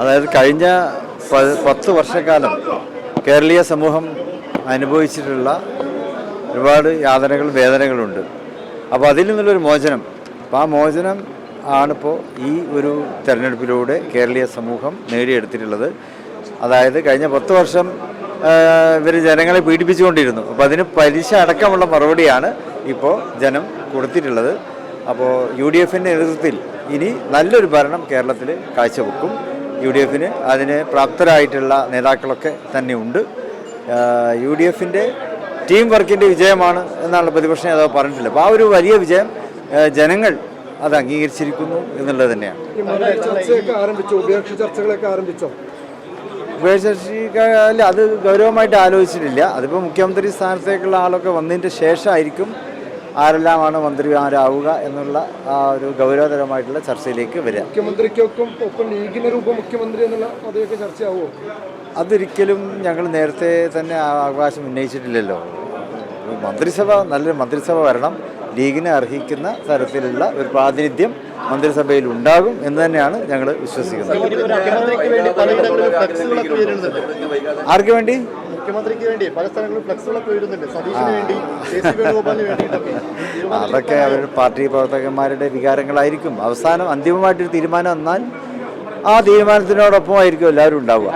അതായത് കഴിഞ്ഞ 10 വർഷക്കാലം കേരളീയ സമൂഹം അനുഭവിച്ചിട്ടുള്ള ഒരുപാട് യാതനകളും വേദനകളുണ്ട്. അപ്പോൾ അതിൽ നിന്നുള്ളൊരു മോചനം, അപ്പോൾ ആ മോചനം ആണിപ്പോൾ ഈ ഒരു തെരഞ്ഞെടുപ്പിലൂടെ കേരളീയ സമൂഹം നേടിയെടുത്തിട്ടുള്ളത്. അതായത് കഴിഞ്ഞ 10 വർഷം ഇവർ ജനങ്ങളെ പീഡിപ്പിച്ചുകൊണ്ടിരുന്നു. അപ്പോൾ അതിന് പലിശ അടക്കമുള്ള മറുപടിയാണ് ഇപ്പോൾ ജനം കൊടുത്തിട്ടുള്ളത്. അപ്പോൾ UDFൻ്റെ നേതൃത്വത്തിൽ ഇനി നല്ലൊരു ഭരണം കേരളത്തിൽ കാഴ്ചവെക്കും. UDFന് അതിന് പ്രാപ്തരായിട്ടുള്ള നേതാക്കളൊക്കെ തന്നെ ഉണ്ട്. UDFൻ്റെ ടീം വർക്കിൻ്റെ വിജയമാണ് എന്നാണ് പ്രതിപക്ഷ നേതാവ് പറഞ്ഞിട്ടില്ല. അപ്പോൾ ആ ഒരു വലിയ വിജയം ജനങ്ങൾ അത് അംഗീകരിച്ചിരിക്കുന്നു എന്നുള്ളത് തന്നെയാണ്. ഉപേക്ഷ അത് ഗൗരവമായിട്ട് ആലോചിച്ചിട്ടില്ല. അതിപ്പോൾ മുഖ്യമന്ത്രി സ്ഥാനത്തേക്കുള്ള ആളൊക്കെ വന്നതിൻ്റെ ശേഷമായിരിക്കും ആരെല്ലാമാണ് മന്ത്രിമാരാവുക എന്നുള്ള ആ ഒരു ഗൗരവതരമായിട്ടുള്ള ചർച്ചയിലേക്ക് വരിക. മുഖ്യമന്ത്രിക്കൊപ്പം ലീഗിനൊരു ഉപമുഖ്യമന്ത്രി എന്നുള്ള അതൊക്കെ ചർച്ചയാവുമോ? അതൊരിക്കലും ഞങ്ങൾ നേരത്തെ തന്നെ അവകാശം ഉന്നയിച്ചിട്ടില്ലല്ലോ. മന്ത്രിസഭ നല്ലൊരു മന്ത്രിസഭ വരണം, ലീഗിനെ അർഹിക്കുന്ന തരത്തിലുള്ള ഒരു പ്രാതിനിധ്യം മന്ത്രിസഭയിൽ ഉണ്ടാകും എന്ന് തന്നെയാണ് ഞങ്ങൾ വിശ്വസിക്കുന്നത്. ആർക്ക് വേണ്ടി? മുഖ്യമന്ത്രിക്ക് വേണ്ടി പല സ്ഥലങ്ങളിലും ഫ്ലെക്സുകളൊക്കെ വരുന്നുണ്ട്. സതീഷിന് വേണ്ടി, വേണുഗോപാലിന് വേണ്ടിയിട്ടൊക്കെ. അതൊക്കെ അവർ പാർട്ടി പ്രവർത്തകന്മാരുടെ വികാരങ്ങളായിരിക്കും. അവസാനം അന്തിമമായിട്ടൊരു തീരുമാനം വന്നാൽ ആ തീരുമാനത്തിനോടൊപ്പമായിരിക്കും എല്ലാവരും ഉണ്ടാവുക.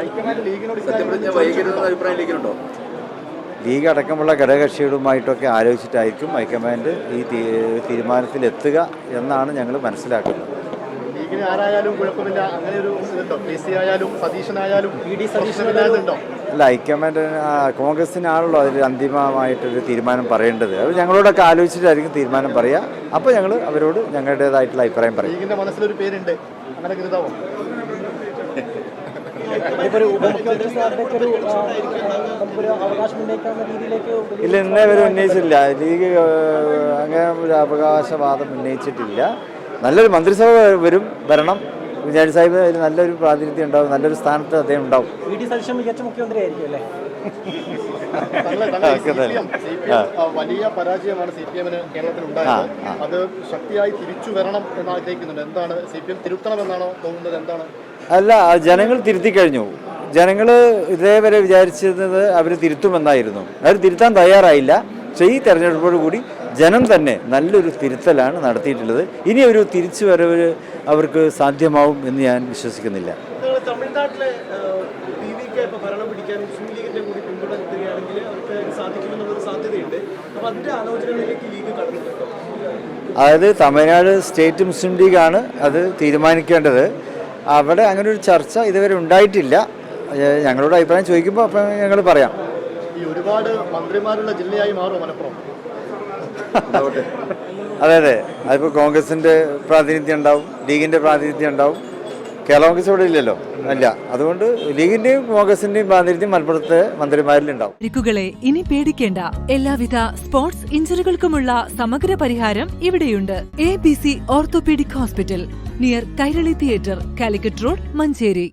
ലീഗ് അടക്കമുള്ള ഘടകകക്ഷികളുമായിട്ടൊക്കെ ആലോചിച്ചിട്ടായിരിക്കും ഹൈക്കമാൻഡ് ഈ തീരുമാനത്തിലെത്തുക എന്നാണ് ഞങ്ങൾ മനസ്സിലാക്കുന്നത്. ലീഗിന് ആരായാലും കുഴപ്പമില്ല, അങ്ങനെ ഒരു അല്ല, ഹൈക്കമാൻഡ് കോൺഗ്രസിനാണല്ലോ അതിൽ അന്തിമമായിട്ടൊരു തീരുമാനം പറയേണ്ടത്. അത് ഞങ്ങളോടൊക്കെ ആലോചിച്ചിട്ടായിരിക്കും തീരുമാനം പറയുക. അപ്പോൾ ഞങ്ങൾ അവരോട് ഞങ്ങളുടേതായിട്ടുള്ള അഭിപ്രായം പറയും. ലീഗിന്റെ മനസ്സിലൊരു പേരുണ്ട്, അങ്ങനെ കരുതാവോ? ഇല്ല, ഇന്നേ വരെ ഉന്നയിച്ചിട്ടില്ല. ലീഗ് അങ്ങനെ ഒരു അവകാശവാദം ഉന്നയിച്ചിട്ടില്ല. നല്ലൊരു മന്ത്രിസഭ വരണം. കുഞ്ഞാലി സാഹിബ് അതിൽ നല്ലൊരു പ്രാതിനിധ്യം ഉണ്ടാവും, നല്ലൊരു സ്ഥാനത്ത് അദ്ദേഹം ഉണ്ടാവും. വലിയ പരാജയമാണ് CPM-ന് കേരളത്തിൽ ഉണ്ടായത്. അത് ശക്തിയായി തിരിച്ചു വരണം എന്ന് ആഗ്രഹിക്കുന്നുണ്ട്. എന്താണ് CPM തിരുത്തണമെന്നാണോ തോന്നുന്നത്? എന്താണ്? അല്ല, ജനങ്ങൾ തിരുത്തി കഴിഞ്ഞു. ജനങ്ങൾ ഇതേവരെ വിചാരിച്ചിരുന്നത് അവർ തിരുത്തുമെന്നായിരുന്നു. അവർ തിരുത്താൻ തയ്യാറായില്ല. പക്ഷേ ഈ തെരഞ്ഞെടുപ്പോടു കൂടി ജനം തന്നെ നല്ലൊരു തിരുത്തലാണ് നടത്തിയിട്ടുള്ളത്. ഇനി ഒരു തിരിച്ചു വരവ് അവർക്ക് സാധ്യമാവും എന്ന് ഞാൻ വിശ്വസിക്കുന്നില്ല. തമിഴ്നാട്ടിലെ ഭരണം പിടിക്കാൻ മുസ്ലിം ലീഗിന്റെ കൂടി പിന്തുണ കിട്ടുകയാണെങ്കിൽ അവർക്ക് സാധിക്കുമെന്നുള്ളൊരു സാധ്യതയുണ്ട്. അപ്പോൾ അതിന്റെ ആലോചനകളിലേക്ക് ലീഗ് കടന്നിട്ടുണ്ടോ? അതായത് തമിഴ്നാട് സ്റ്റേറ്റ് മുസ്ലിം ലീഗാണ് അത് തീരുമാനിക്കേണ്ടത്. അവിടെ അങ്ങനെ ഒരു ചർച്ച ഇതുവരെ ഉണ്ടായിട്ടില്ല. ഞങ്ങളോട് അഭിപ്രായം ചോദിക്കുമ്പോൾ അപ്പം ഞങ്ങൾ പറയാം. ഈ ഒരുപാട് മന്ത്രിമാരുള്ള ജില്ലയായി മാറും മലപ്പുറം. അതെ അതെ, അതിപ്പോൾ കോൺഗ്രസിൻ്റെ പ്രാതിനിധ്യം ഉണ്ടാവും, ലീഗിൻ്റെ പ്രാതിനിധ്യം ഉണ്ടാവും. കേരള കോൺഗ്രസ് ഇവിടെ ഇല്ലല്ലോ. അല്ല, അതുകൊണ്ട് ലീഗിന്റെയും കോൺഗ്രസിന്റെയും പ്രാതിനിധ്യം മലപ്പുറത്തെ മന്ത്രിമാരിലുണ്ടാവും. പരിക്കുകളെ ഇനി പേടിക്കേണ്ട. എല്ലാവിധ സ്പോർട്സ് ഇഞ്ചുറികൾക്കുമുള്ള സമഗ്ര പരിഹാരം ഇവിടെയുണ്ട്. ABC orthopaedic hospital, near Kairali theatre, Calicut road, Manjeri.